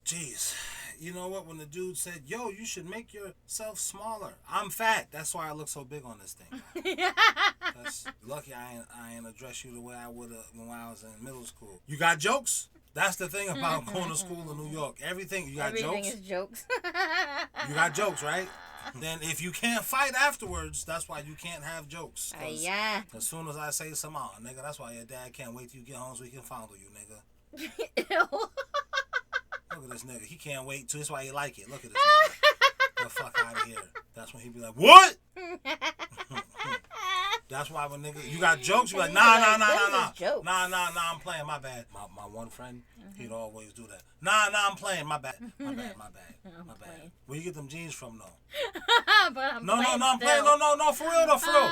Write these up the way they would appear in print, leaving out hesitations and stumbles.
Jeez. You know what? When the dude said, yo, you should make yourself smaller. I'm fat. That's why I look so big on this thing. That's lucky I ain't address you the way I would have when I was in middle school. You got jokes? That's the thing about going to school in New York. Everything, you got Everything jokes? is jokes. You got jokes, right? Then if you can't fight afterwards, that's why you can't have jokes. Yeah. As soon as I say something, nigga, that's why your dad can't wait till you get home so he can fondle you, nigga. Ew. Look at this nigga. He can't wait too. That's why he like it. Look at this nigga. Get the fuck out of here. That's when he be like, what? That's why when nigga, you got jokes, you like, nah, I'm playing, my bad. My one friend, he'd always do that. Nah, I'm playing, my bad. My bad. Where you get them jeans from, though? But I'm No, I'm playing. No, for real, for real.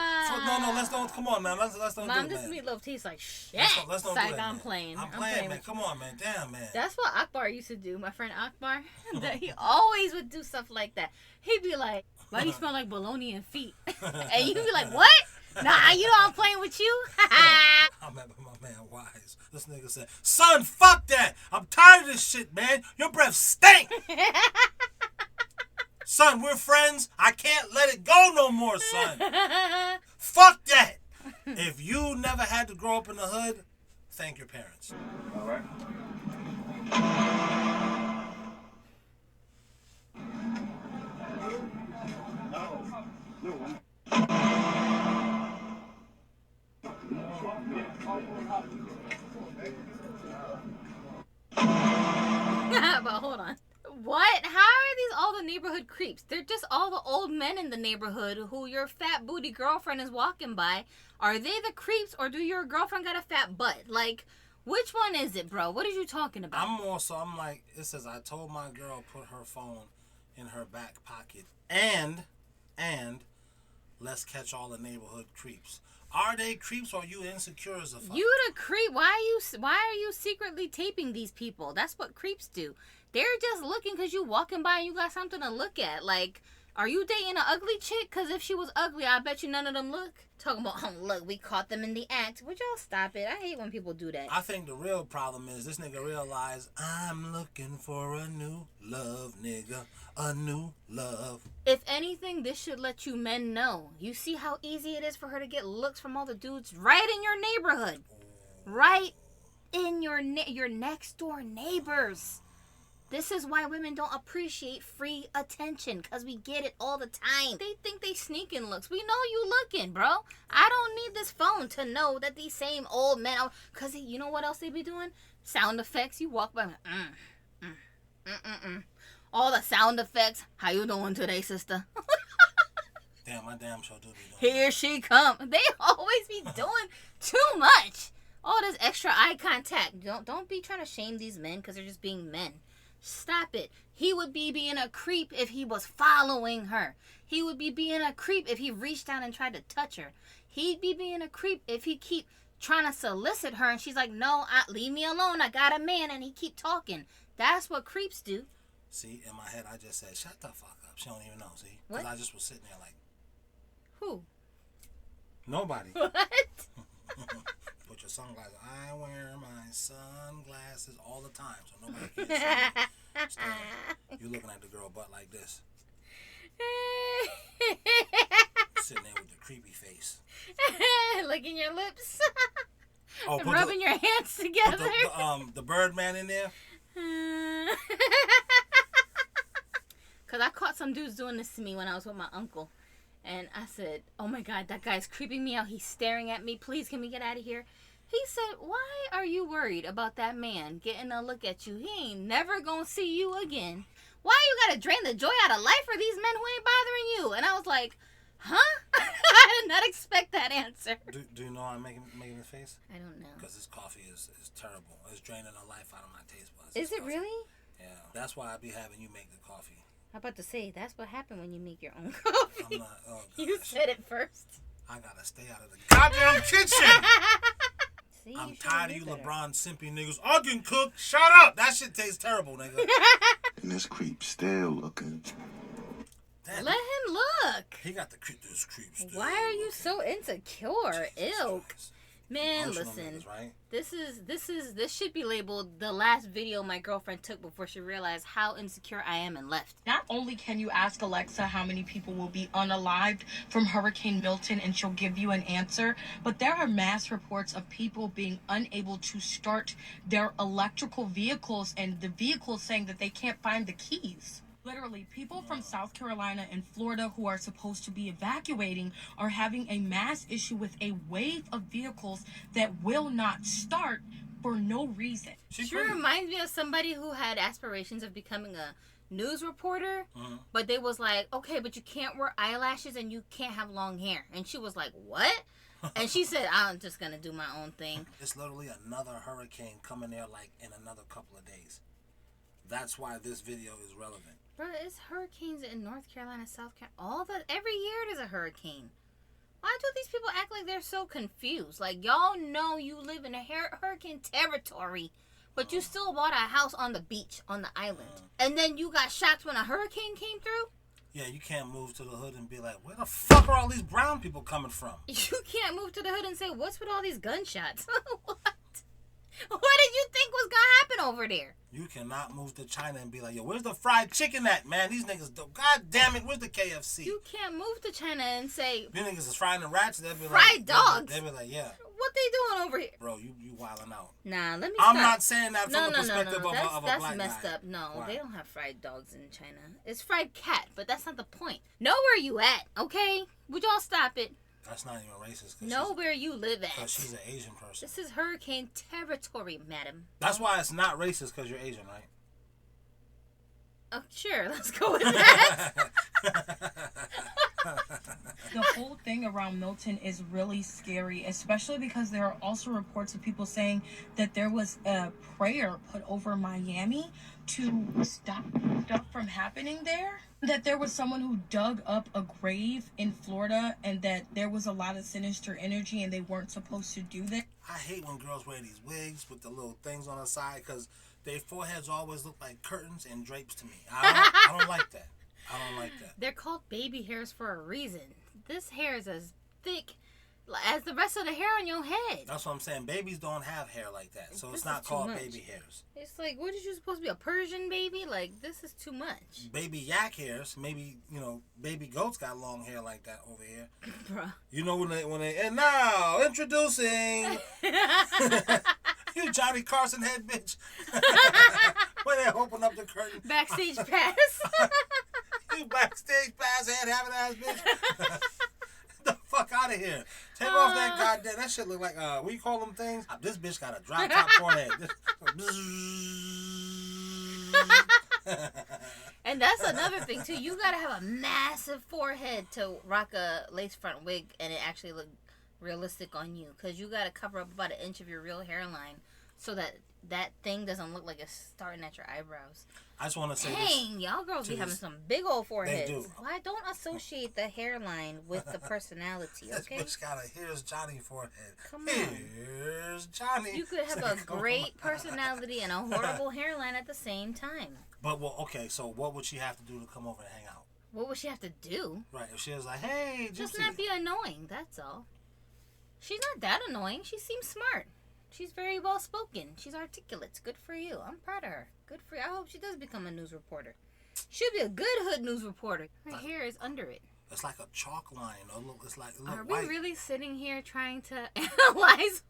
No, let's don't, come on, man. Let's don't Mom, do it, this man. meatloaf tastes like shit. Let's don't it's do like, that, I'm man. playing. I'm playing, man. Come on, man. Damn, man. That's what Akbar used to do. My friend Akbar, that he always would do stuff like that. He'd be like, why do you smell like bologna and feet? And you'd be like, what? Nah, you know I'm playing with you. I remember my man Wise. This nigga said, son, fuck that. I'm tired of this shit, man. Your breath stink. Son, we're friends. I can't let it go no more, son. Fuck that. If you never had to grow up in the hood, thank your parents. All right. But hold on. What? How are these all the neighborhood creeps? They're just all the old men in the neighborhood who your fat booty girlfriend is walking by. Are they the creeps or do your girlfriend got a fat butt? Like, which one is it, bro? What are you talking about? I'm like, it says, I told my girl put her phone in her back pocket and let's catch all the neighborhood creeps. Are they creeps or are you insecure as a fuck? You the creep. Why are you secretly taping these people? That's what creeps do. They're just looking because you walking by and you got something to look at. Like, are you dating an ugly chick? Because if she was ugly, I bet you none of them look. Talking about, oh, look, we caught them in the act. Would y'all stop it? I hate when people do that. I think the real problem is this nigga realized I'm looking for a new love, nigga. A new love. If anything, this should let you men know. You see how easy it is for her to get looks from all the dudes right in your neighborhood. Right in your next door neighbors. This is why women don't appreciate free attention, because we get it all the time. They think they sneaking looks. We know you looking, bro. I don't need this phone to know that these same old men, because you know what else they be doing? Sound effects. You walk by, all the sound effects. How you doing today, sister? Damn, my damn show do be doing. Here she come. They always be doing too much. All this extra eye contact. Don't be trying to shame these men because they're just being men. Stop it. He would be being a creep if he was following her. He would be being a creep if he reached down and tried to touch her. He'd be being a creep if he keep trying to solicit her and she's like, no, leave me alone. I got a man, and he keep talking. That's what creeps do. See, in my head, I just said, shut the fuck up. She don't even know, see? What? Because I just was sitting there like, Who? nobody. What? Put your sunglasses. I wear my sunglasses all the time, so nobody can see me. You looking at the girl butt like this. Sitting there with the creepy face. Licking your lips. Oh, and rubbing your hands together. The Birdman in there. Because I caught some dudes doing this to me when I was with my uncle. And I said, oh my God, that guy's creeping me out. He's staring at me. Please, can we get out of here? He said, why are you worried about that man getting a look at you? He ain't never gonna see you again. Why you gotta drain the joy out of life for these men who ain't bothering you? And I was like, huh? I did not expect that answer. Do you know I'm making the face? I don't know. Because this coffee is terrible. It's draining the life out of my taste buds. Is it really? Yeah. That's why I be having you make the coffee. I'm about to say, that's what happened when you make your own coffee. I'm not, oh gosh. You said it first. I gotta stay out of the goddamn kitchen. See, I'm you tired of should've you knew better. LeBron simpy niggas. I can cook. Shut up. That shit tastes terrible, nigga. And this creep still looking. Damn, Let him look. he got the this creep still. Why are you so insecure? Ew. Man, listen. Niggas, right? This should be labeled the last video my girlfriend took before she realized how insecure I am and left. Not only can you ask Alexa how many people will be unalived from Hurricane Milton and she'll give you an answer, but there are mass reports of people being unable to start their electrical vehicles and the vehicles saying that they can't find the keys. Literally, people from South Carolina and Florida who are supposed to be evacuating are having a mass issue with a wave of vehicles that will not start for no reason. She reminds me of somebody who had aspirations of becoming a news reporter, but they was like, okay, but you can't wear eyelashes and you can't have long hair. And she was like, what? And she said, I'm just going to do my own thing. It's literally another hurricane coming there like in another couple of days. That's why this video is relevant. Bro, it's hurricanes in North Carolina, South Carolina. Every year there's a hurricane. Why do these people act like they're so confused? Like, y'all know you live in a hurricane territory, but you still bought a house on the beach, on the island. And then you got shocked when a hurricane came through? Yeah, you can't move to the hood and be like, where the fuck are all these brown people coming from? You can't move to the hood and say, what's with all these gunshots? What? What did you think was gonna happen over there? You cannot move to China and be like, yo, where's the fried chicken at, man? These niggas, God damn it, where's the KFC? You can't move to China and say, you niggas is frying the rats. They'll be fried dogs. They'll be like, yeah. What they doing over here? Bro, you wilding out. Nah, let me I'm not saying that from the perspective of a black guy. That's messed up. No, why? They don't have fried dogs in China. It's fried cat, but that's not the point. Know where you at, okay? Would y'all stop it? That's not even racist. Know where you live at. Because she's an Asian person. This is hurricane territory, madam. That's why it's not racist, because you're Asian, right? Oh, sure. Let's go with that. The whole thing around Milton is really scary, especially because there are also reports of people saying that there was a prayer put over Miami to stop stuff from happening there. That there was someone who dug up a grave in Florida and that there was a lot of sinister energy and they weren't supposed to do that. I hate when girls wear these wigs with the little things on the side because their foreheads always look like curtains and drapes to me. I don't like that. I don't like that. They're called baby hairs for a reason. This hair is as thick as the rest of the hair on your head. That's what I'm saying. Babies don't have hair like that, so it's not called baby hairs. It's like, what is you supposed to be, a Persian baby? Like, this is too much. Baby yak hairs. Maybe, baby goats got long hair like that over here. Bruh. You know when they and now introducing you Johnny Carson head bitch. When they open up the curtain. Backstage pass. You backstage pass head having ass bitch. The fuck out of here. Take off that goddamn. That shit look like, what you call them things? This bitch got a drop top forehead. And that's another thing, too. You gotta have a massive forehead to rock a lace front wig and it actually look realistic on you. Because you gotta cover up about an inch of your real hairline so that thing doesn't look like it's starting at your eyebrows. I just want to say dang, y'all girls be having some big old foreheads. They do. Why don't associate the hairline with the personality, okay? This bitch got a here's Johnny forehead. Come on. Here's Johnny. You could have a great personality and a horrible hairline at the same time. But, okay, so what would she have to do to come over and hang out? What would she have to do? Right, if she was like, hey, Gypsy. Just not be annoying, that's all. She's not that annoying. She seems smart. She's very well spoken. She's articulate. Good for you. I'm proud of her. Good for you. I hope she does become a news reporter. She'll be a good hood news reporter. Her hair is under it. It's like a chalk line. It's like Are we white. really sitting here trying to analyze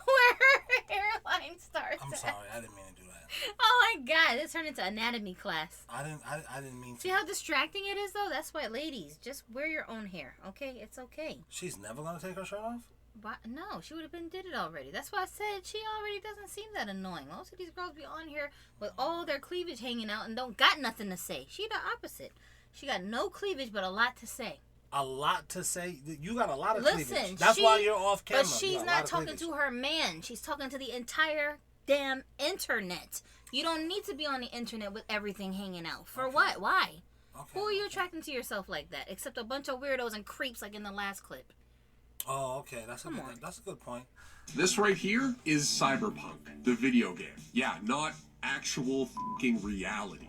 where her hairline starts? I'm sorry, I didn't mean to do that. Oh my god, this turned into anatomy class. I didn't mean to. See how distracting it is though? That's why, ladies, just wear your own hair, okay? It's okay. She's never gonna take her shirt off? But no, she would have did it already. That's why I said she already doesn't seem that annoying. Most of these girls be on here with all their cleavage hanging out and don't got nothing to say. She the opposite. She got no cleavage but a lot to say. A lot to say? You got a lot of Listen, cleavage. That's why you're off camera. But she's not talking to her man. She's talking to the entire damn internet. You don't need to be on the internet with everything hanging out. For what? Why? Okay. Who are you attracting to yourself like that? Except a bunch of weirdos and creeps like in the last clip. Oh, okay. That's a good point. This right here is Cyberpunk, the video game. Yeah, not actual fucking reality.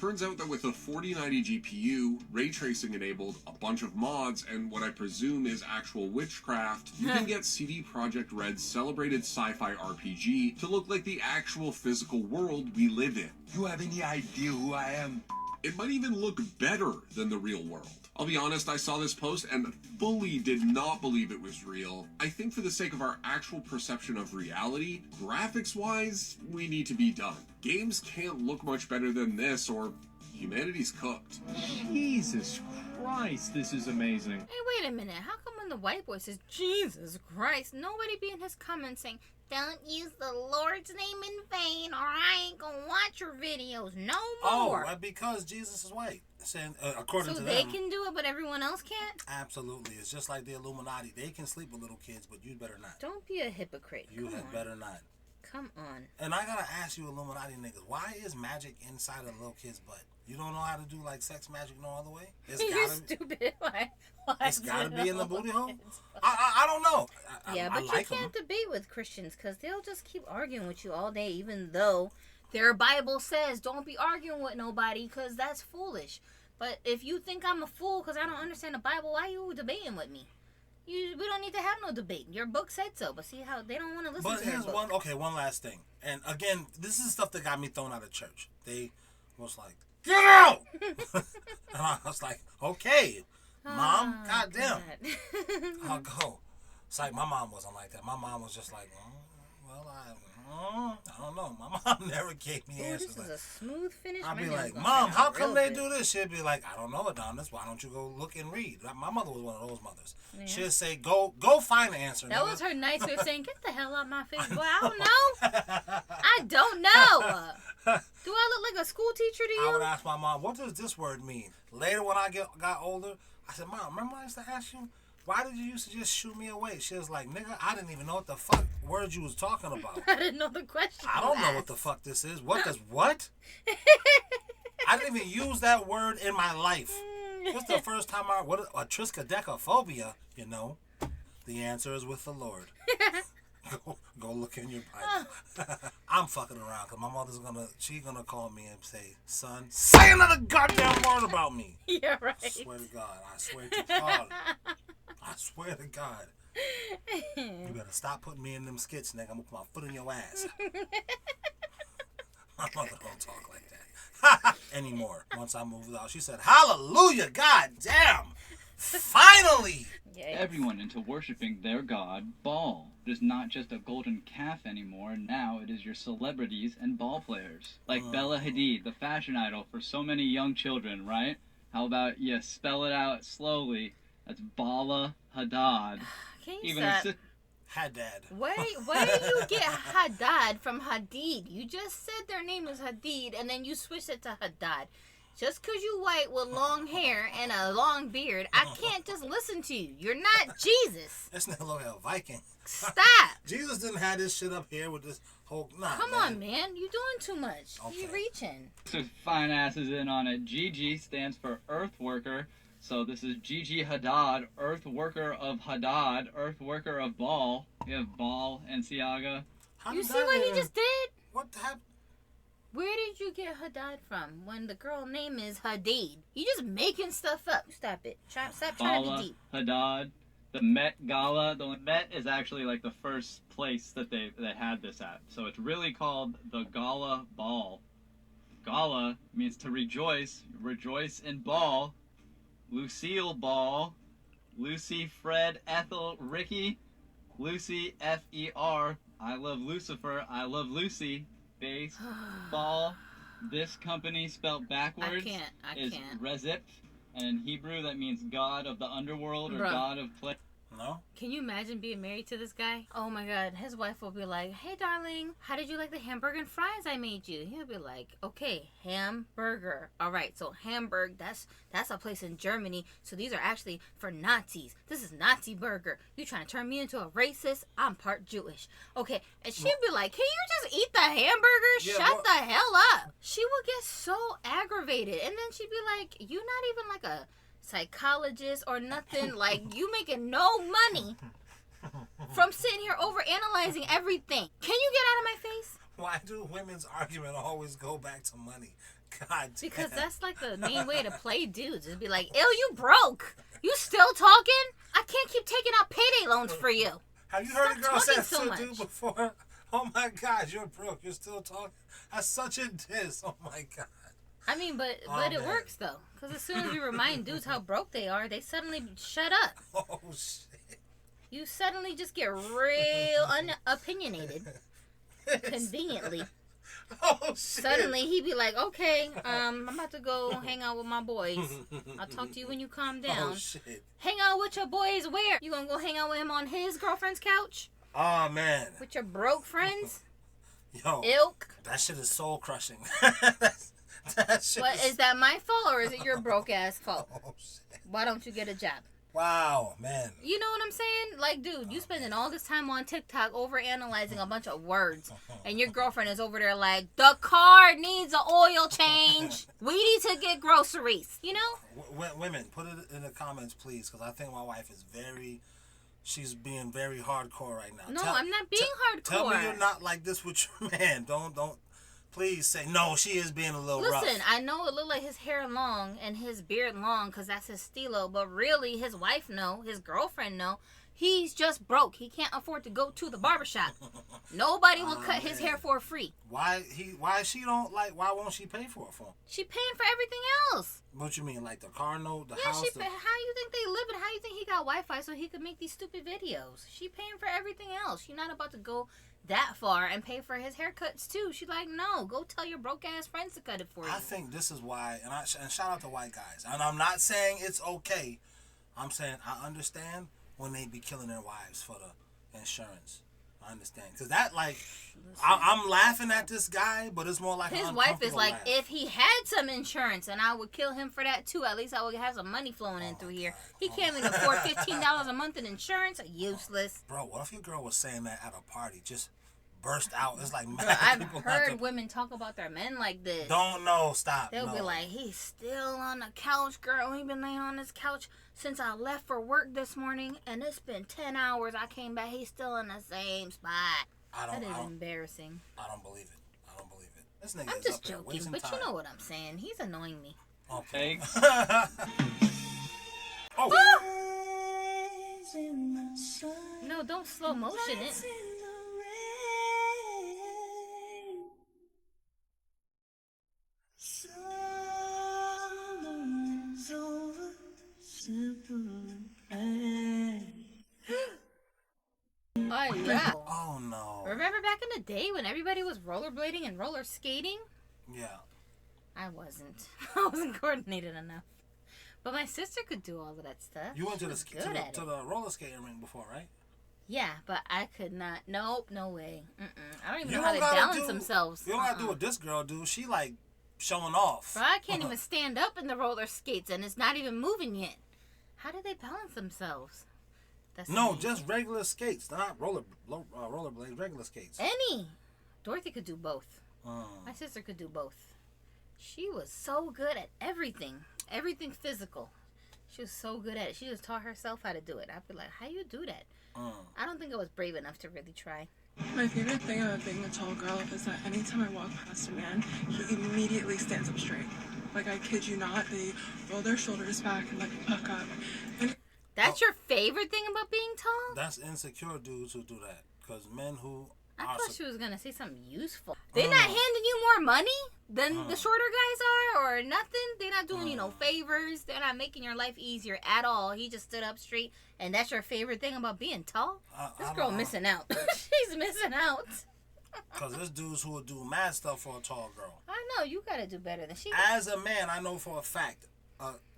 Turns out that with a 4090 GPU, ray tracing enabled, a bunch of mods, and what I presume is actual witchcraft, you can get CD Projekt Red's celebrated sci-fi RPG to look like the actual physical world we live in. You have any idea who I am? It might even look better than the real world. I'll be honest, I saw this post and fully did not believe it was real. I think for the sake of our actual perception of reality, graphics-wise, we need to be done. Games can't look much better than this, or humanity's cooked. Jesus Christ, this is amazing. Hey, wait a minute. How come when the white boy says, Jesus Christ, nobody be in his comments saying, don't use the Lord's name in vain or I ain't gonna watch your videos no more? Oh, because Jesus is white. Saying, according to so them. they can do it, but everyone else can't? Absolutely. It's just like the Illuminati. They can sleep with little kids, but you better not. Don't be a hypocrite. You had better not. Come on. And I gotta ask you, Illuminati niggas, why is magic inside a little kid's butt? You don't know how to do like sex magic no other way? It's You're stupid. Why it's gotta be in the booty hole? I don't know. But like you can't debate with Christians because they'll just keep arguing with you all day, even though their Bible says don't be arguing with nobody because that's foolish. But if you think I'm a fool because I don't understand the Bible, why are you debating with me? We don't need to have no debate. Your book said so, but see how they don't want to listen to your book. One last thing. And again, this is stuff that got me thrown out of church. They was like, get out! And I was like, okay, Mom, goddamn. I'll go. It's like my mom wasn't like that. My mom was just like, I don't know. My mom never gave me answers. This is a smooth finish. I'd be like, Mom, how come they do this? She'd be like, I don't know, Adonis. Why don't you go look and read? My mother was one of those mothers. Yeah. She'd say, go find the answer. That was her nice way of saying, get the hell out my face, boy. I don't know. I don't know. Do I look like a school teacher to you? I would ask my mom, what does this word mean? Later when I got older, I said, Mom, remember I used to ask you? Why did you used to just shoot me away? She was like, nigga, I didn't even know what the fuck words you was talking about. I didn't know the question. I don't know what the fuck this is. What does what? I didn't even use that word in my life. What's the first time a triskaidekaphobia, you know? The answer is with the Lord. Go look in your Bible. I'm fucking around because my mother's gonna call me and say, son, say another goddamn word about me. You're right. I swear to God. I swear to God. I swear to God. You better stop putting me in them skits, nigga. I'm gonna put my foot in your ass. My mother don't talk like that anymore. Once I moved out, she said, hallelujah, God damn. Finally. Everyone into worshiping their god, Baal. It is not just a golden calf anymore. Now it is your celebrities and ball players. Like Bella Hadid, the fashion idol for so many young children, right? How about you spell it out slowly? That's Bala Hadad. Can you stop? Haddad. Where did you get Haddad from Hadid? You just said their name is Hadid, and then you switched it to Haddad. Just because you white with long hair and a long beard, I can't just listen to you. You're not Jesus. This nigga look like a Viking. Stop. Jesus didn't have this shit up here with this whole... Nah, come on, man. You're doing too much. Okay. You're reaching. So fine asses in on it. GG stands for Earth Worker. So this is Gigi Hadad, Earth Worker of Hadad, Earth Worker of Baal. We have Baal and Siaga. You see what he just did? What happened? Where did you get Hadad from when the girl name is Hadid? You just making stuff up. Stop it. Stop trying to be deep. Hadad. The Met Gala. The Met is actually like the first place that they had this at. So it's really called the Gala Ball. Gala means to rejoice. Rejoice in Ball. Lucille Ball. Lucy, Fred, Ethel, Ricky. Lucy, F-E-R. I love Lucifer. I love Lucy. Baseball. This company spelled backwards is Rezip, and in Hebrew that means God of the underworld or God of play. No? Can you imagine being married to this guy? Oh my God, his wife will be like, hey darling, how did you like the hamburger and fries I made you? He'll be like, okay, hamburger. All right, so Hamburg, that's a place in Germany. So these are actually for Nazis. This is Nazi burger. You trying to turn me into a racist? I'm part Jewish. Okay, and she'd be like, can you just eat the hamburger? Yeah, Shut the hell up. She would get so aggravated. And then she'd be like, you not even like a psychologist or nothing. Like, you making no money from sitting here over analyzing everything. Can you get out of my face? Why do women's argument always go back to money? God damn. Because that's like the main way to play dudes. Is be like, ew, you broke. You still talking? I can't keep taking out payday loans for you. Have you heard a girl say so to dude before? Oh my God, you're broke. You're still talking. That's such a diss. Oh my God. I mean, but it works though. Because as soon as you remind dudes how broke they are, they suddenly shut up. Oh shit. You suddenly just get real unopinionated. Conveniently. Oh shit. Suddenly he be like, okay, I'm about to go hang out with my boys. I'll talk to you when you calm down. Oh shit. Hang out with your boys where? You gonna go hang out with him on his girlfriend's couch? Oh man. With your broke friends? Yo. Ilk. That shit is soul crushing. that shit But is that my fault or is it your broke ass fault? Oh shit. Why don't you get a job? Wow, man. You know what I'm saying? Like, dude, you spending all this time on TikTok over analyzing a bunch of words, and your girlfriend is over there like, the car needs an oil change. We need to get groceries. You know? Women, put it in the comments, please, because I think my wife is she's being very hardcore right now. No, I'm not being hardcore. Tell me you're not like this with your man. Don't. Please say, no, she is being a little rough. Listen, I know it looked like his hair long and his beard long because that's his stilo, but really his wife know, his girlfriend know, he's just broke. He can't afford to go to the barbershop. Nobody will cut his hair for free. Why won't she pay for it for him? She paying for everything else. What you mean, like the car note, the Yeah, house? how you think they live and how you think he got Wi-Fi so he could make these stupid videos? She paying for everything else. She not about to go that far and pay for his haircuts too. She like, no, go tell your broke ass friends to cut it for you. I think this is why, and shout out to white guys. And I'm not saying it's okay. I'm saying I understand when they be killing their wives for the insurance. I understand. Because that, like, I'm laughing at this guy, but it's more like his wife is like, if he had some insurance and I would kill him for that too, at least I would have some money flowing in through here. He can't even afford $15 a month in insurance. Useless. Bro, what if your girl was saying that at a party? Just burst out. It's like, man, I've heard women talk about their men like this. Don't know. Stop. They'll be like, he's still on the couch, girl. He been laying on this couch since I left for work this morning, and it's been 10 hours. I came back. He's still in the same spot. That is embarrassing. I don't believe it. This nigga I'm is just up there joking, wasting but time. you know what I'm saying. He's annoying me. Okay. No, don't slow motion it. Oh, yeah. Oh, no. Remember back in the day when everybody was rollerblading and roller skating? Yeah. I wasn't. I wasn't coordinated enough. But my sister could do all of that stuff. You went to to the roller skating rink before, right? Yeah, but I could not. Nope, no way. I don't even know how they balance themselves. You don't gotta do what this girl do. She like showing off. Bro, I can't even stand up in the roller skates, and it's not even moving yet. How do they balance themselves? Just regular skates. They're not rollerblades. Regular skates. Any. Dorothy could do both. My sister could do both. She was so good at everything. Everything physical. She was so good at it. She just taught herself how to do it. I'd be like, how you do that? I don't think I was brave enough to really try. My favorite thing about being a tall girl is that anytime I walk past a man, he immediately stands up straight. Like, I kid you not, they roll their shoulders back and like puck up. And that's your favorite thing about being tall? That's insecure dudes who do that. Because men who I thought she was going to say something useful. They not handing you more money than the shorter guys are or nothing? They're not doing you no favors. They're not making your life easier at all. He just stood up straight, and that's your favorite thing about being tall? This girl missing out. She's missing out. Because there's dudes who will do mad stuff for a tall girl. I know. You got to do better than she As a man, I know for a fact,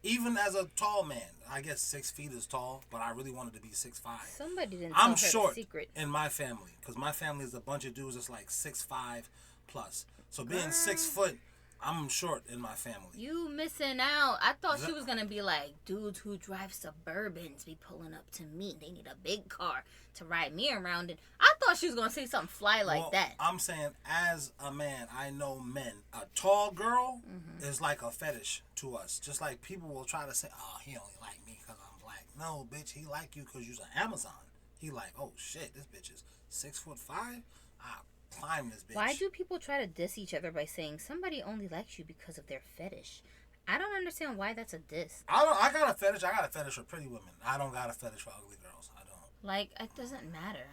even as a tall man, I guess 6 feet is tall, but I really wanted to be 6'5". Somebody didn't tell her short the secret. in my family, because my family is a bunch of dudes that's like 6'5" plus. So being 6 foot, I'm short in my family. You missing out. I thought she was going to be like, dudes who drive Suburbans be pulling up to me. They need a big car to ride me around in. I thought she was going to say something fly like that. I'm saying, as a man, I know men. A tall girl is like a fetish to us. Just like people will try to say, oh, he only like me because I'm black. No, bitch, he like you because you're an Amazon. He like, oh, shit, this bitch is 6'5". I climb this bitch. Why do people try to diss each other by saying somebody only likes you because of their fetish? I don't understand why that's a diss. I got a fetish. I got a fetish for pretty women. I don't got a fetish for ugly girls. I don't. Like, it doesn't matter.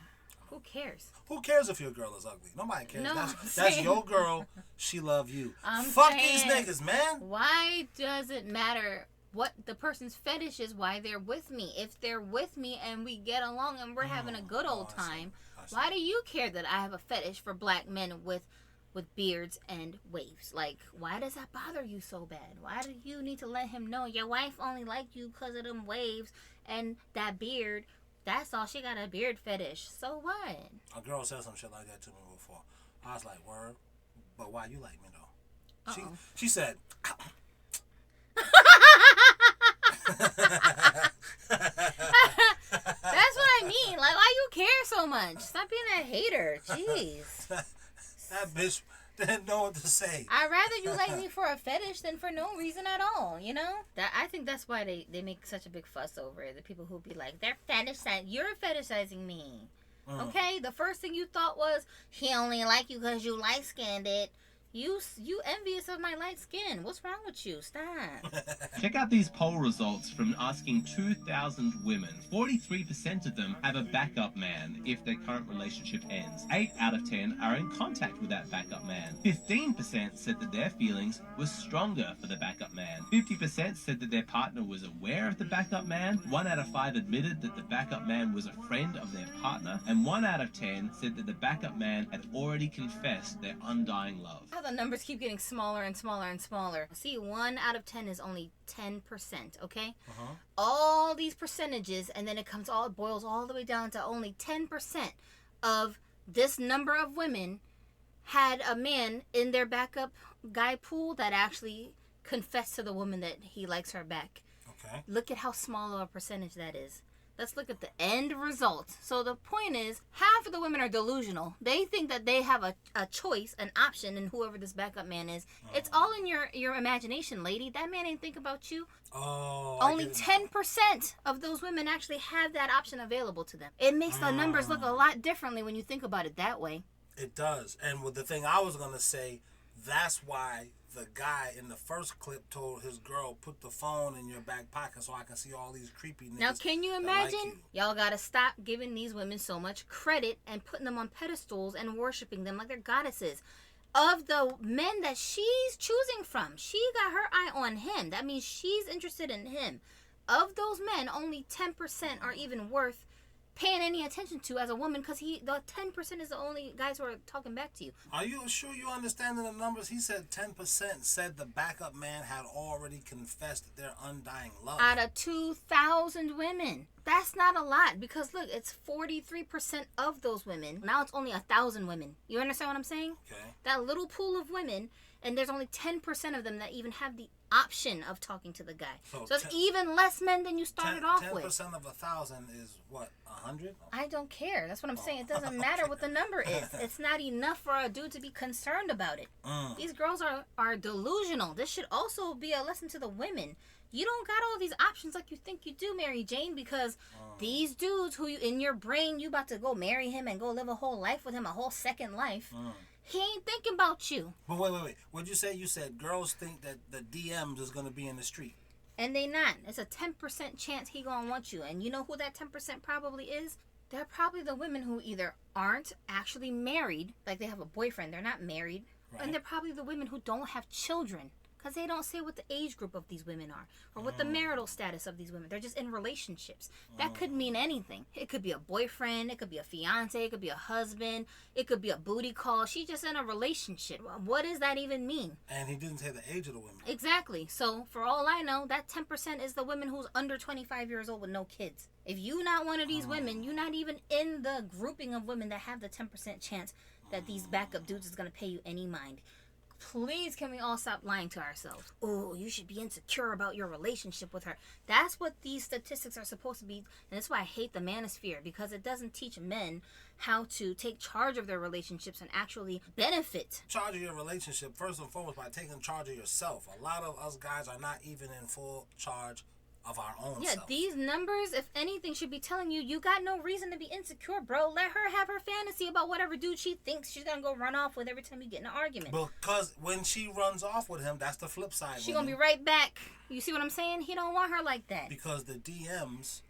Who cares? Who cares if your girl is ugly? Nobody cares. No, that's your girl. She love you. I'm Fuck saying, these niggas, man. Why does it matter what the person's fetish is, why they're with me? If they're with me and we get along and we're having a good old time, why do you care that I have a fetish for black men with beards and waves? Like, why does that bother you so bad? Why do you need to let him know your wife only liked you because of them waves and that beard? That's all. She got a beard fetish. So what? A girl said some shit like that to me before. I was like, word, but why you like me though? She said. That's what I mean. Like, why you care so much? Stop being a hater. Jeez. That bitch didn't know what to say. I'd rather you like me for a fetish than for no reason at all, you know? I think that's why they make such a big fuss over it. The people who be like, they're fetishizing. You're fetishizing me. Okay? The first thing you thought was, he only like you because you light-skinned it. You envious of my light skin. What's wrong with you? Stop. Check out these poll results from asking 2,000 women. 43% of them have a backup man if their current relationship ends. 8 out of 10 are in contact with that backup man. 15% said that their feelings were stronger for the backup man. 50% said that their partner was aware of the backup man. 1 out of 5 admitted that the backup man was a friend of their partner. And 1 out of 10 said that the backup man had already confessed their undying love. The numbers keep getting smaller and smaller and smaller. See, 1 out of 10 is only 10%, okay? All these percentages, and then it boils all the way down to only 10% of this number of women had a man in their backup guy pool that actually confessed to the woman that he likes her back. Okay. Look at how small of a percentage that is. Let's look at the end result. So the point is, half of the women are delusional. They think that they have a choice, an option in whoever this backup man is. It's all in your imagination, lady. That man ain't think about you. Oh. Only 10% of those women actually have that option available to them. It makes the numbers look a lot differently when you think about it that way. It does. And with the thing I was going to say, that's why the guy in the first clip told his girl, put the phone in your back pocket so I can see all these creepy niggas. Now, can you imagine? Y'all gotta stop giving these women so much credit and putting them on pedestals and worshiping them like they're goddesses. Of the men that she's choosing from, she got her eye on him. That means she's interested in him. Of those men, only 10% are even worth paying any attention to as a woman, because the 10% is the only guys who are talking back to you. Are you sure you understanding the numbers? He said 10% said the backup man had already confessed their undying love. Out of 2,000 women. That's not a lot, because look, it's 43% of those women. Now it's only 1,000 women. You understand what I'm saying? Okay. That little pool of women, and there's only 10% of them that even have the option of talking to the guy. So it's even less men than you started off with. 10% of 1,000 is what, 100? I don't care. That's what I'm saying. It doesn't matter what the number is. It's not enough for a dude to be concerned about it. These girls are delusional. This should also be a lesson to the women. You don't got all these options like you think you do, Mary Jane, because these dudes who in your brain you about to go marry him and go live a whole life with him, a whole second life. He ain't thinking about you. But wait. What'd you say? You said girls think that the DMs is going to be in the street. And they not. It's a 10% chance he going to want you. And you know who that 10% probably is? They're probably the women who either aren't actually married, like they have a boyfriend, they're not married. Right. And they're probably the women who don't have children. Because they don't say what the age group of these women are or what the marital status of these women. They're just in relationships. That could mean anything. It could be a boyfriend. It could be a fiance. It could be a husband. It could be a booty call. She's just in a relationship. What does that even mean? And he didn't say the age of the women. Exactly. So for all I know, that 10% is the women who's under 25 years old with no kids. If you not one of these women, you're not even in the grouping of women that have the 10% chance that these backup dudes is going to pay you any mind. Please, can we all stop lying to ourselves? Oh, you should be insecure about your relationship with her. That's what these statistics are supposed to be. And that's why I hate the manosphere, because it doesn't teach men how to take charge of their relationships and actually benefit. Charge of your relationship, first and foremost, by taking charge of yourself. A lot of us guys are not even in full charge of our own Yeah, self. these numbers, if anything, should be telling you got no reason to be insecure, bro. Let her have her fantasy about whatever dude she thinks she's gonna go run off with every time you get in an argument. Because when she runs off with him, that's the flip side. She gonna be right back. You see what I'm saying? He don't want her like that. Because the DMs,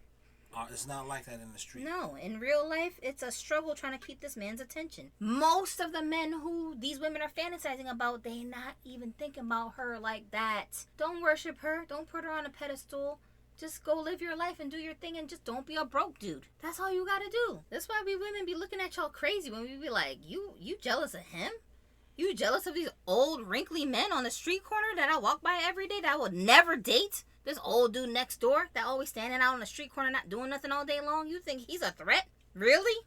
it's not like that in the street. No, in real life, it's a struggle trying to keep this man's attention. Most of the men who these women are fantasizing about, they not even thinking about her like that. Don't worship her. Don't put her on a pedestal. Just go live your life and do your thing and just don't be a broke dude. That's all you gotta do. That's why we women be looking at y'all crazy when we be like, you jealous of him? You jealous of these old wrinkly men on the street corner that I walk by every day that I would never date? This old dude next door that always standing out on the street corner not doing nothing all day long? You think he's a threat? Really?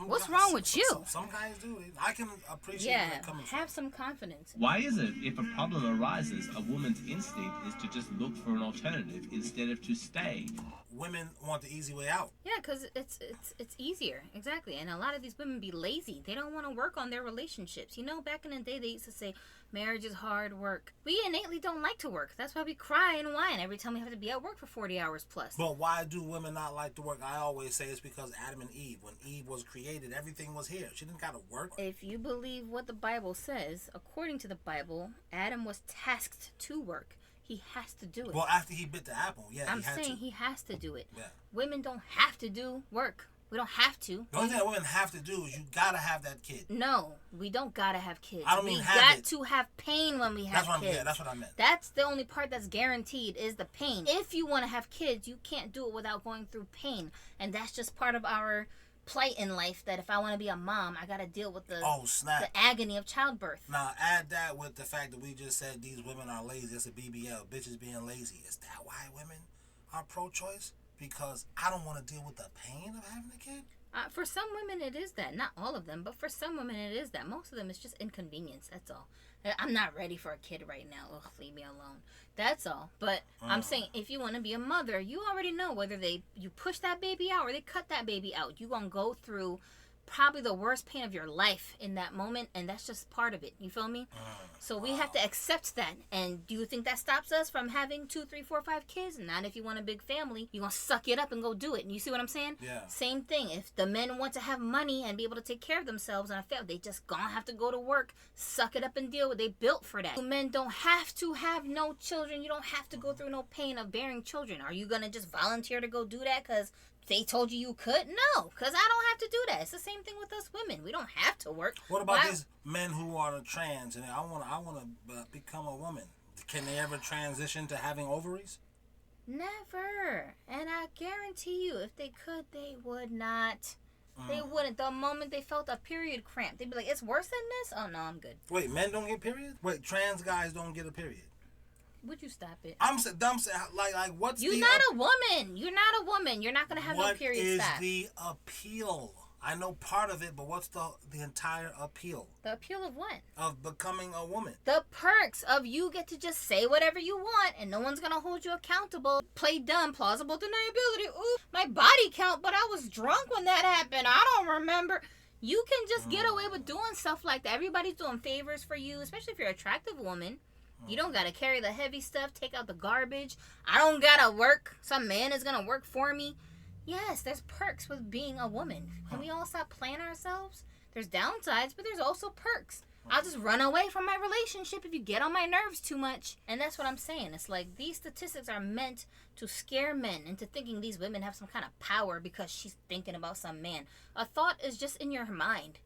What's wrong with you? Some guys do. I can appreciate where they're coming from. Have some confidence. Why is it, if a problem arises, a woman's instinct is to just look for an alternative instead of to stay? Women want the easy way out. Yeah, because it's easier. Exactly. And a lot of these women be lazy. They don't want to work on their relationships. You know, back in the day, they used to say, marriage is hard work. We innately don't like to work. That's why we cry and whine every time we have to be at work for 40 hours plus. But why do women not like to work? I always say it's because Adam and Eve, when Eve was created, everything was here. She didn't got to work. If you believe what the Bible says, according to the Bible, Adam was tasked to work. He has to do it. Well, after he bit the apple, I'm saying he has to do it. Yeah. Women don't have to do work. We don't have to. The only thing that women have to do is you gotta have that kid. No, we don't gotta have kids. I don't mean have got it. to have pain when we have kids. Yeah, that's what I meant. That's the only part that's guaranteed is the pain. If you want to have kids, you can't do it without going through pain. And that's just part of our plight in life, that if I want to be a mom, I gotta deal with the agony of childbirth. Now add that with the fact that we just said these women are lazy. It's a BBL, bitches being lazy. Is that why women are pro-choice? Because I don't want to deal with the pain of having a kid? For some women it is that. Not all of them, but for some women it is that. Most of them it's just inconvenience, that's all. I'm not ready for a kid right now. Ugh, leave me alone. That's all. But I'm saying, if you want to be a mother, you already know whether you push that baby out or they cut that baby out. You're going to go through probably the worst pain of your life in that moment, and that's just part of it. You feel me? So we have to accept that. And do you think that stops us from having 2, 3, 4, 5 kids? Not if you want a big family. You're going to suck it up and go do it. And you see what I'm saying? Yeah. Same thing. If the men want to have money and be able to take care of themselves and a family, they just gonna have to go to work, suck it up and deal with it. They built for that. Men don't have to have no children. You don't have to go through no pain of bearing children. Are you going to just volunteer to go do that because they told you could? No, because I don't have to do that. It's the same thing with us women. We don't have to work. What about these men who are trans and I want to become a woman? Can they ever transition to having ovaries? Never. And I guarantee you, if they could, they would not. They wouldn't. The moment they felt a period cramp, they'd be like, it's worse than this? Oh, no, I'm good. Wait, men don't get periods? Wait, trans guys don't get a period? Would you stop it? I'm dumb. Like what's You're not a woman. You're not a woman. You're not gonna have no period. What is the appeal? I know part of it, but what's the entire appeal? The appeal of what? Of becoming a woman. The perks of you get to just say whatever you want and no one's gonna hold you accountable. Play dumb, plausible deniability. Ooh, my body count, but I was drunk when that happened. I don't remember. You can just get away with doing stuff like that. Everybody's doing favors for you, especially if you're an attractive woman. You don't gotta carry the heavy stuff, take out the garbage. I don't gotta work. Some man is gonna work for me. Yes, there's perks with being a woman. Can we all stop playing ourselves? There's downsides, but there's also perks. I'll just run away from my relationship if you get on my nerves too much. And that's what I'm saying. It's like these statistics are meant to scare men into thinking these women have some kind of power because she's thinking about some man. A thought is just in your mind.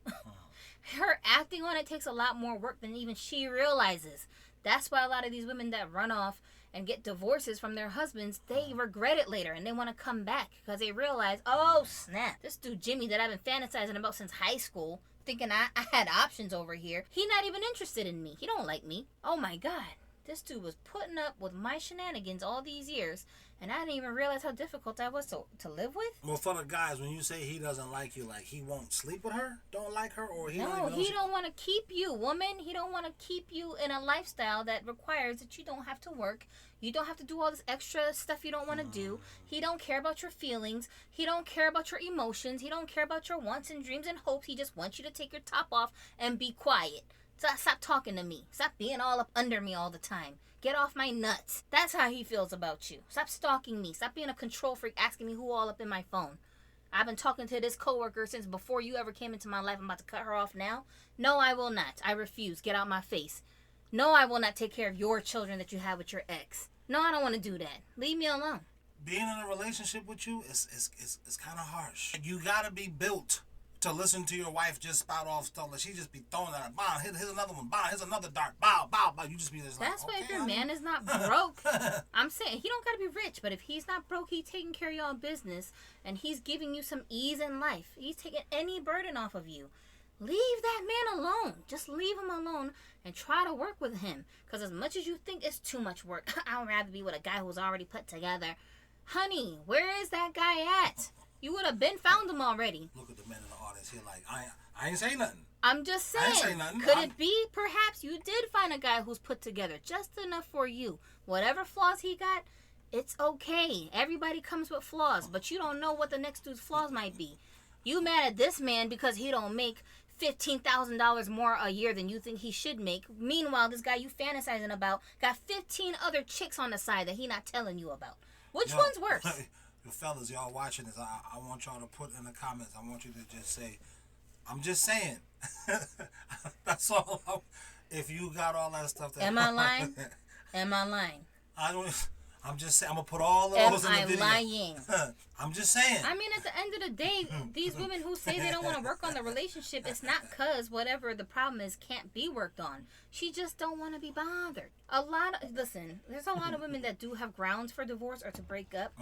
Her acting on it takes a lot more work than even she realizes. That's why a lot of these women that run off and get divorces from their husbands, they regret it later and they want to come back because they realize, oh snap, this dude Jimmy that I've been fantasizing about since high school, thinking I had options over here, he not even interested in me. He don't like me. Oh my God, this dude was putting up with my shenanigans all these years and I didn't even realize how difficult that was to live with. Well, for the guys, when you say he doesn't like you, like he won't sleep with her, don't like her, or he don't even know he don't want to keep you, woman. He don't want to keep you in a lifestyle that requires that you don't have to work. You don't have to do all this extra stuff you don't want to do. He don't care about your feelings. He don't care about your emotions. He don't care about your wants and dreams and hopes. He just wants you to take your top off and be quiet. It's Stop talking to me. Stop being all up under me all the time. Get off my nuts. That's how he feels about you. Stop stalking me. Stop being a control freak, asking me who all up in my phone. I've been talking to this coworker since before you ever came into my life. I'm about to cut her off now. No, I will not. I refuse. Get out my face. No, I will not take care of your children that you have with your ex. No, I don't want to do that. Leave me alone. Being in a relationship with you is kind of harsh. You gotta be built to listen to your wife just spout off stuff. Like she just be throwing out a bomb. Here's another one. Bomb. Here's another dart. Bow, bow, bow. You just be just like, that's why okay, if your man is not broke, I'm saying he don't gotta be rich, but if he's not broke, he's taking care of y'all business and he's giving you some ease in life. He's taking any burden off of you. Leave that man alone. Just leave him alone and try to work with him. Because as much as you think it's too much work, I'd rather be with a guy who's already put together. Honey, where is that guy at? You would have been found him already. Look at the men in the audience here like, I ain't say nothing. I'm just saying. I ain't say nothing. Could it be perhaps you did find a guy who's put together just enough for you? Whatever flaws he got, it's okay. Everybody comes with flaws, but you don't know what the next dude's flaws might be. You mad at this man because he don't make $15,000 more a year than you think he should make. Meanwhile, this guy you fantasizing about got 15 other chicks on the side that he not telling you about. Which one's worse? The fellas, y'all watching this, I want y'all to put in the comments. I want you to just say, I'm just saying. That's all. If you got all that stuff. Am I lying? Am I lying? I'm just saying. I'm going to put all of those in the video. Am I lying? I'm just saying. I mean, at the end of the day, these women who say they don't want to work on the relationship, it's not because whatever the problem is can't be worked on. She just don't want to be bothered. Listen, there's a lot of women that do have grounds for divorce or to break up,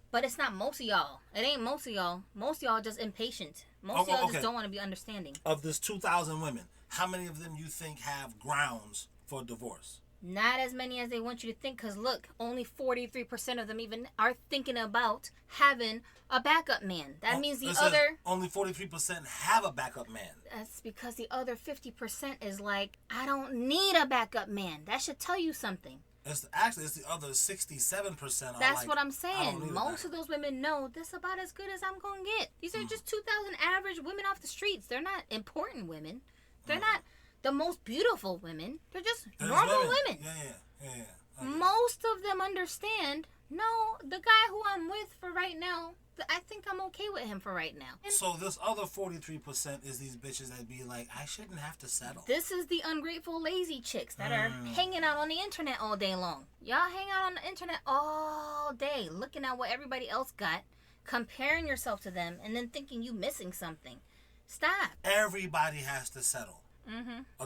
but it's not most of y'all. It ain't most of y'all. Most of y'all just impatient. Most of y'all just don't want to be understanding. Of this 2,000 women, how many of them you think have grounds for divorce? Not as many as they want you to think, because look, only 43% of them even are thinking about having a backup man. That means the other... Only 43% have a backup man. That's because the other 50% is like, I don't need a backup man. That should tell you something. It's the other 67%. That's what I'm saying. Most of those women know this is about as good as I'm going to get. These are just 2,000 average women off the streets. They're not important women. They're not the most beautiful women. They're just normal women. Yeah. Okay. Most of them understand, no, the guy who I'm with for right now, I think I'm okay with him for right now. So this other 43% is these bitches that be like, I shouldn't have to settle. This is the ungrateful, lazy chicks that are hanging out on the internet all day long. Y'all hang out on the internet all day, looking at what everybody else got, comparing yourself to them, and then thinking you missing something. Stop. Everybody has to settle.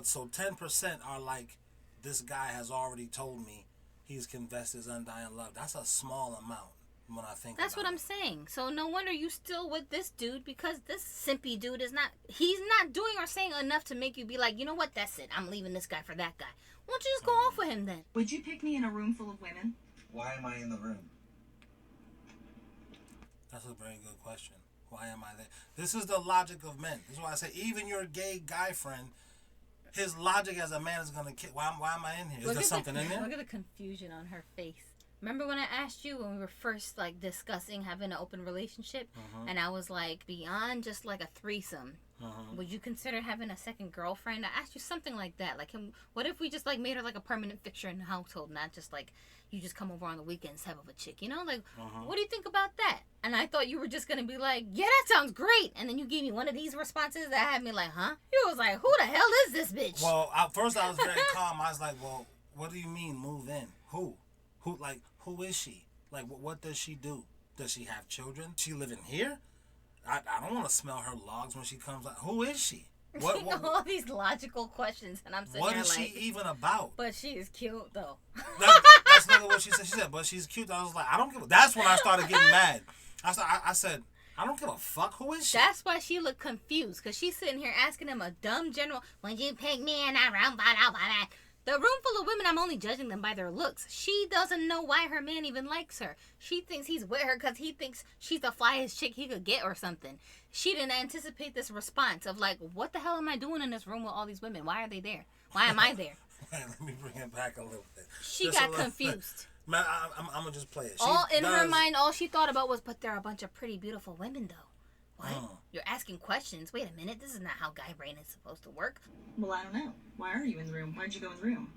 So 10% are like, this guy has already told me he's confessed his undying love. That's a small amount when I think That's what I'm saying. So no wonder you still with this dude, because this simpy dude he's not doing or saying enough to make you be like, you know what, that's it. I'm leaving this guy for that guy. Why don't you just go off with him then? Would you pick me in a room full of women? Why am I in the room? That's a very good question. Why am I there? This is the logic of men. This is why I say even your gay guy friend, his logic as a man is gonna kill. Why am I in here? Is there something in there? Look at the confusion on her face. Remember when I asked you when we were first like discussing having an open relationship, and I was like, beyond just like a threesome, would you consider having a second girlfriend? I asked you something like that. Like, what if we just like made her like a permanent fixture in the household, not just like you just come over on the weekends type of a chick, you know? Like, what do you think about that? And I thought you were just gonna be like, yeah, that sounds great. And then you gave me one of these responses that had me like, huh? You was like, who the hell is this bitch? Well, at first I was very calm. I was like, well, what do you mean move in? Who is she? Like, what does she do? Does she have children? She living here? I don't want to smell her logs when she comes out. Who is she? What all these logical questions, and I'm sitting what there is like, she even about? But she is cute though. That's not what she said. She said, but she's cute. I was like, I don't give a... That's when I started getting mad. I said, I don't give a fuck. Who is she? That's why she looked confused, because she's sitting here asking him a dumb general, would you pick me in a room? The room full of women, I'm only judging them by their looks. She doesn't know why her man even likes her. She thinks he's with her because he thinks she's the flyest chick he could get or something. She didn't anticipate this response of like, what the hell am I doing in this room with all these women? Why are they there? Why am I there? Let me bring it back a little bit. She got confused. Man, I'm going to just play it. In her mind, all she thought about was, but there are a bunch of pretty, beautiful women, though. What? You're asking questions? Wait a minute, this is not how guy brain is supposed to work. Well, I don't know. Why are you in the room? Why'd you go in the room?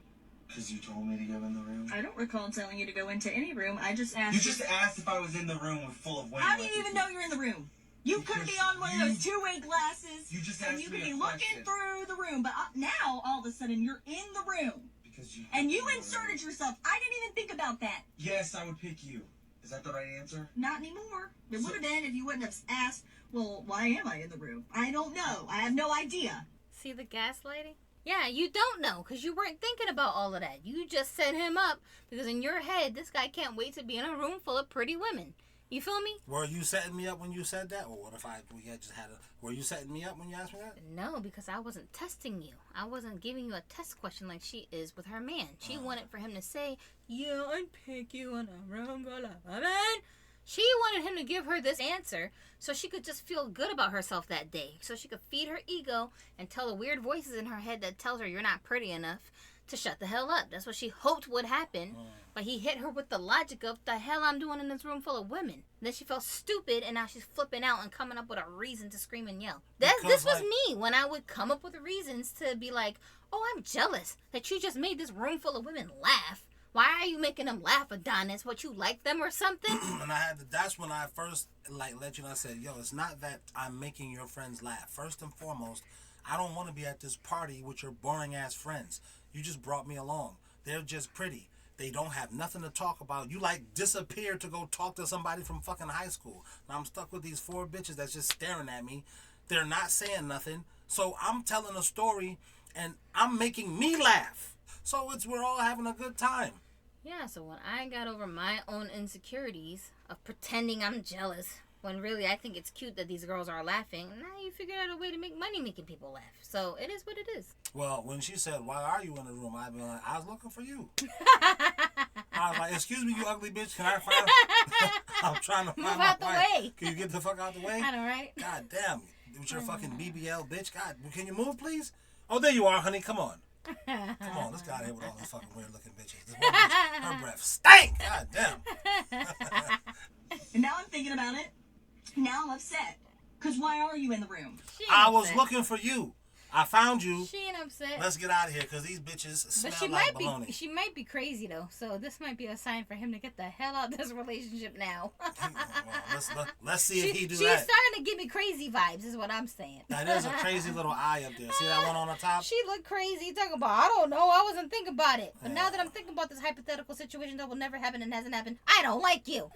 Because you told me to go in the room. I don't recall telling you to go into any room. I just asked. You just asked if I was in the room full of women. How do you even know you're in the room? You could be on one of those two-way glasses. You just and asked you me could be a looking question. through the room, but now all of a sudden you're in the room. Because you. And you inserted yourself. I didn't even think about that. Yes, I would pick you. Is that the right answer? Not anymore. It would have been if you wouldn't have asked, well, why am I in the room? I don't know. I have no idea. See the gaslighting? Yeah, you don't know because you weren't thinking about all of that. You just set him up because in your head, this guy can't wait to be in a room full of pretty women. You feel me? Were you setting me up when you said that? Or what if we had just had a... Were you setting me up when you asked me that? No, because I wasn't testing you. I wasn't giving you a test question like she is with her man. She wanted for him to say, yeah, I'd pick you in a room full of women. She wanted him to give her this answer so she could just feel good about herself that day. So she could feed her ego and tell the weird voices in her head that tells her you're not pretty enough to shut the hell up. That's what she hoped would happen. But he hit her with the logic of the hell I'm doing in this room full of women. Then she felt stupid and now she's flipping out and coming up with a reason to scream and yell. This was me when I would come up with reasons to be like, oh, I'm jealous that you just made this room full of women laugh. Why are you making them laugh, Adonis? What, you like them or something? And that's when I first let you know. I said, yo, it's not that I'm making your friends laugh. First and foremost, I don't want to be at this party with your boring ass friends. You just brought me along. They're just pretty. They don't have nothing to talk about. You disappeared to go talk to somebody from fucking high school. Now I'm stuck with these 4 bitches that's just staring at me. They're not saying nothing. So I'm telling a story and I'm making me laugh. So we're all having a good time. Yeah, so when I got over my own insecurities of pretending I'm jealous, when really I think it's cute that these girls are laughing, now you figured out a way to make money making people laugh. So it is what it is. Well, when she said, why are you in the room? I'd be like, I was looking for you. I was like, excuse me, you ugly bitch. Can I find I'm trying to find Move my out the wife. way. Can you get the fuck out the way? I know, right? God damn. With your fucking BBL, bitch. God, can you move, please? Oh, there you are, honey. Come on. Come on, let's get out of here with all these fucking weird looking bitches. This one bitch, her breath stank. God damn. And now I'm thinking about it. Now I'm upset. Because why are you in the room? I was looking for you. I found you. She ain't upset. Let's get out of here because these bitches smell But she like might baloney. be. She might be crazy though. So this might be a sign for him to get the hell out of this relationship now. Well, let's see if he do she's that. She's starting to give me crazy vibes. Is what I'm saying. That is a crazy little eye up there. See that one on the top? She looked crazy. Talking about, I don't know. I wasn't thinking about it. But now that I'm thinking about this hypothetical situation that will never happen and hasn't happened, I don't like you.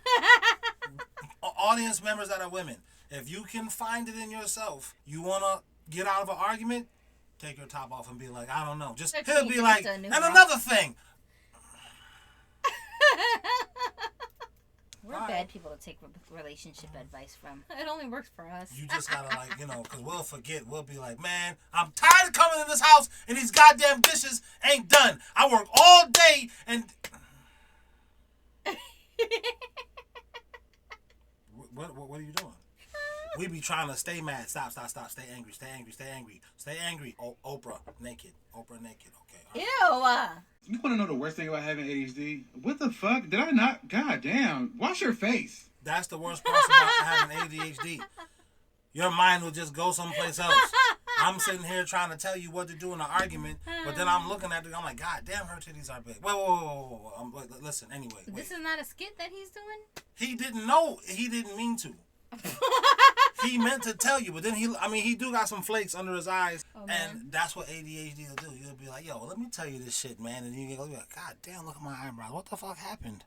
Audience members that are women, if you can find it in yourself, you want to get out of an argument, take your top off and be like, I don't know. Just he'll be like, and another thing. We're bad people to take relationship advice from. It only works for us. You just gotta because we'll forget. We'll be like, man, I'm tired of coming in this house and these goddamn dishes ain't done. I work all day and. What are you doing? We be trying to stay mad. Stop. Stay angry. Stay angry. Oh, Oprah naked. Okay. Ew. You want to know the worst thing about having ADHD? What the fuck? Did I not? God damn. Wash your face. That's the worst part about having ADHD. Your mind will just go someplace else. I'm sitting here trying to tell you what to do in an argument, but then I'm looking at it, I'm like, God damn, her titties are big. Whoa. Listen, anyway. Wait. This is not a skit that he's doing? He didn't know. He didn't mean to. He meant to tell you, but then he do got some flakes under his eyes, and that's what ADHD will do. You'll be like, yo, let me tell you this shit, man, and you'll be like, God damn, look at my eyebrows. What the fuck happened?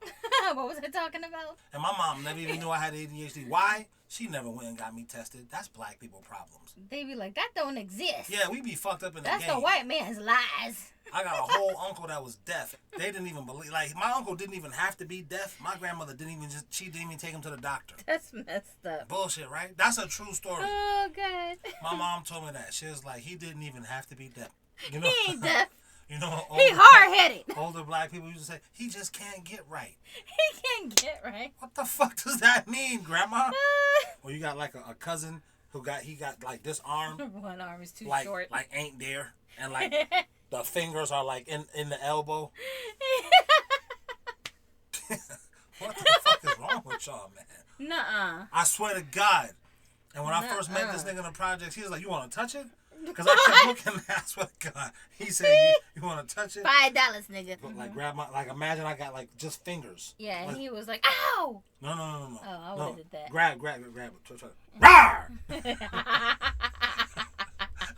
What was I talking about? And my mom never even knew I had ADHD. Why? She never went and got me tested. That's black people problems. They be like, that don't exist. Yeah, we be fucked up in the game. That's the white man's lies. I got a whole uncle that was deaf. They didn't even believe. Like, my uncle didn't even have to be deaf. My grandmother didn't even take him to the doctor. That's messed up. Bullshit, right? That's a true story. Oh, God. My mom told me that. She was like, he didn't even have to be deaf. You know? He ain't deaf. You know, he hard-headed. Older black people used to say, he just can't get right. He can't get right. What the fuck does that mean, Grandma? Well, you got like a cousin who got like this arm. One arm is too short. Like ain't there. And like the fingers are like in the elbow. What the fuck is wrong with y'all, man? Nuh-uh. I swear to God. And when I first met this nigga in the projects, he was like, "You want to touch it?" Because I kept looking. I swear to God, he said, "You want to touch it?" $5, nigga. Like grab my, like imagine I got like just fingers. Yeah, like, and he was like, "Ow!" No. Oh, I would have did that. Grab it. Try. Rawr!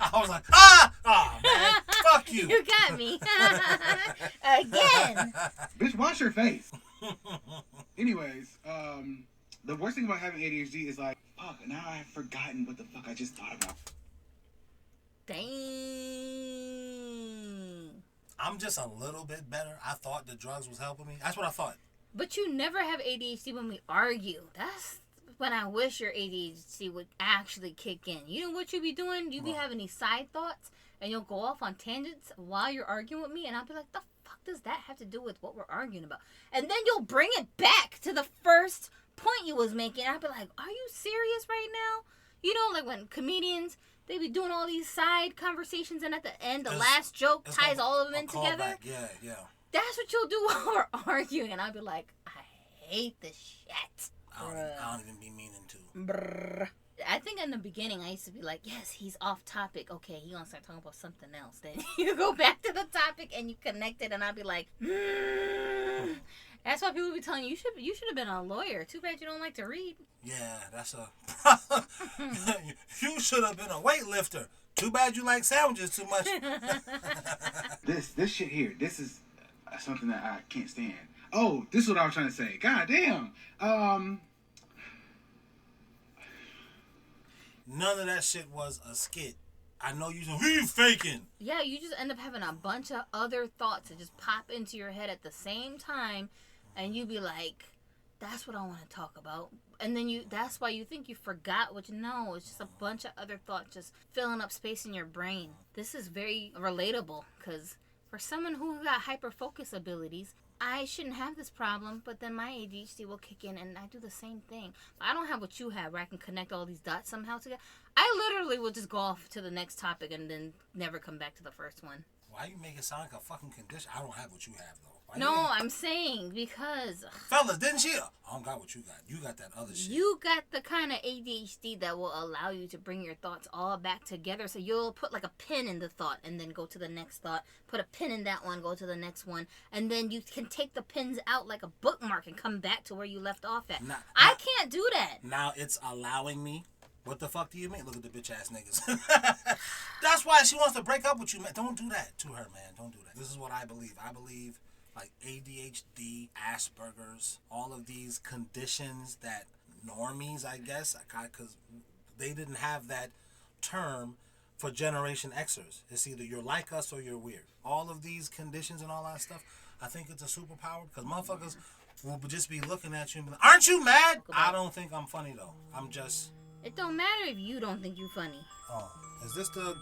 I was like, man, fuck you. You got me. Again. Bitch, wash your face. Anyways, the worst thing about having ADHD is like, fuck, now I've forgotten what the fuck I just thought about. Dang. I'm just a little bit better. I thought the drugs was helping me. That's what I thought. But you never have ADHD when we argue. That's when I wish your ADHD would actually kick in. You know what you be doing? You be having these side thoughts, and you'll go off on tangents while you're arguing with me, and I'll be like, the fuck does that have to do with what we're arguing about? And then you'll bring it back to the first point you was making. I'll be like, are you serious right now? You know, like when comedians, they be doing all these side conversations, and at the end, the last joke ties all of them in together. Yeah. That's what you'll do while we're arguing, and I'll be like, I hate this shit. I don't even be meaning to. Brr. I think in the beginning I used to be like, yes, he's off topic. Okay, he gonna start talking about something else. Then you go back to the topic and you connect it, and I'll be like, That's why people be telling you you should have been a lawyer. Too bad you don't like to read. Yeah, that's a you should have been a weightlifter. Too bad you like sandwiches too much. This shit here, this is something that I can't stand. Oh, this is what I was trying to say. God damn. None of that shit was a skit. I know you. Who you faking? Yeah, you just end up having a bunch of other thoughts that just pop into your head at the same time, and you be like, "That's what I want to talk about." And then that's why you think you forgot, which no, it's just a bunch of other thoughts just filling up space in your brain. This is very relatable because for someone who got hyperfocus abilities, I shouldn't have this problem, but then my ADHD will kick in and I do the same thing. I don't have what you have where I can connect all these dots somehow together. I literally will just go off to the next topic and then never come back to the first one. Why you make it sound like a fucking condition? I don't have what you have, though. No, I'm saying because... Fellas, didn't she? I don't got what you got. You got that other shit. You got the kind of ADHD that will allow you to bring your thoughts all back together. So you'll put like a pin in the thought and then go to the next thought. Put a pin in that one, go to the next one. And then you can take the pins out like a bookmark and come back to where you left off at. I can't do that. Now it's allowing me. What the fuck do you mean? Look at the bitch ass niggas. That's why she wants to break up with you, man. Don't do that to her, man. Don't do that. This is what I believe. I believe like ADHD, Asperger's, all of these conditions that normies, I guess, because they didn't have that term for Generation Xers. It's either you're like us or you're weird. All of these conditions and all that stuff, I think it's a superpower because motherfuckers will just be looking at you and be like, aren't you mad? I don't think I'm funny, though. I'm just... It don't matter if you don't think you funny. Oh, is this the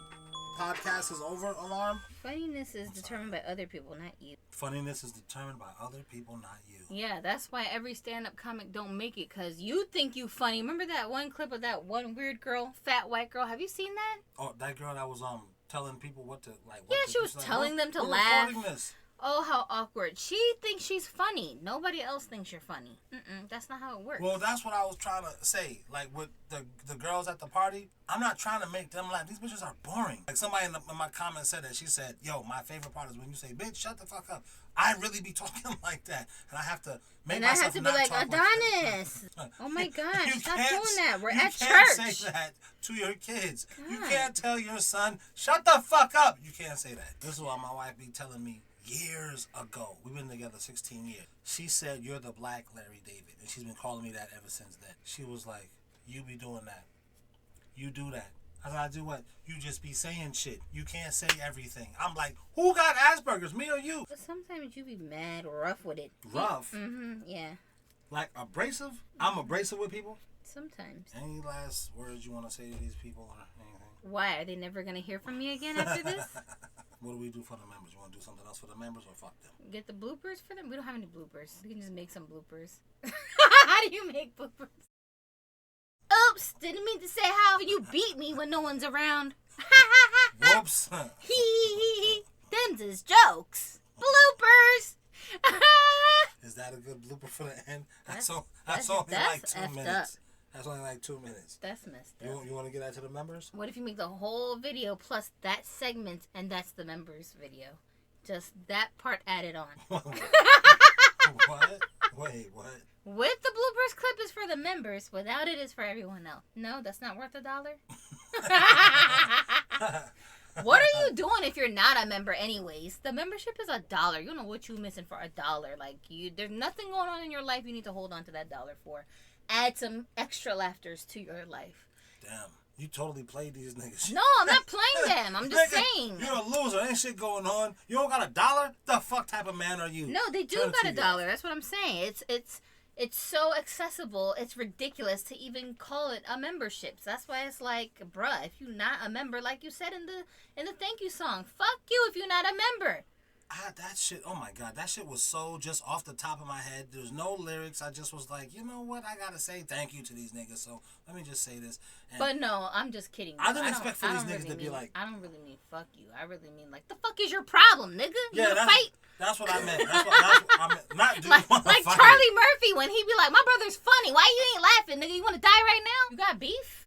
podcast is over alarm? Funniness is determined by other people, not you. Funniness is determined by other people, not you. Yeah, that's why every stand-up comic don't make it, because you think you funny. Remember that one clip of that one weird girl, fat white girl? Have you seen that? Oh, that girl that was telling people what to like. Yeah, she was telling them to laugh. Recording this. Oh, how awkward. She thinks she's funny. Nobody else thinks you're funny. That's not how it works. Well, that's what I was trying to say. Like, with the girls at the party, I'm not trying to make them laugh. These bitches are boring. Like, somebody in my comments said that. She said, yo, my favorite part is when you say, bitch, shut the fuck up. I really be talking like that. And I have to make myself not talk like that. And I have to be like, Adonis. Oh, my gosh. Stop doing that. We're at church. You can't say that to your kids. God. You can't tell your son, shut the fuck up. You can't say that. This is why my wife be telling me, years ago, we've been together 16 years. She said, you're the black Larry David. And she's been calling me that ever since then. She was like, you be doing that. You do that. I said, I do what? You just be saying shit. You can't say everything. I'm like, who got Asperger's, me or you? But sometimes you be mad rough with it. Rough? Yeah. Like abrasive? I'm abrasive with people? Sometimes. Any last words you want to say to these people or anything? Why? Are they never going to hear from me again after this? What do we do for the members? You want to do something else for the members or fuck them? Get the bloopers for them? We don't have any bloopers. We can just make some bloopers. How do you make bloopers? Oops! Didn't mean to say how you beat me when no one's around. Whoops! Them's is jokes. Bloopers! Is that a good blooper for the end? That's only like 2 minutes. That's only like 2 minutes. That's messed up. You want to get that to the members? What if you make the whole video plus that segment and that's the members video? Just that part added on. What? Wait, what? With the bloopers clip is for the members. Without it is for everyone else. No, that's not worth $1. What are you doing if you're not a member anyways? The membership is $1. You don't know what you're missing for $1. Like, there's nothing going on in your life you need to hold on to that $1 for. Add some extra laughters to your life. Damn. You totally played these niggas. No, I'm not playing them. I'm just saying. You're a loser. Ain't shit going on. You don't got $1? The fuck type of man are you? No, they do got $1. That's what I'm saying. It's so accessible. It's ridiculous to even call it a membership. So that's why it's like, bruh, if you're not a member, like you said in the thank you song, fuck you if you're not a member. That shit, oh my God, that shit was so just off the top of my head. There's no lyrics. I just was like, you know what? I gotta say thank you to these niggas. So let me just say this. And but no, I'm just kidding. I didn't expect for these niggas to be like. I don't really mean fuck you. I really mean like, the fuck is your problem, nigga? You yeah, fight? That's what I meant. That's what I meant. Not do like Charlie Murphy when he be like, my brother's funny. Why you ain't laughing, nigga? You want to die right now? You got beef?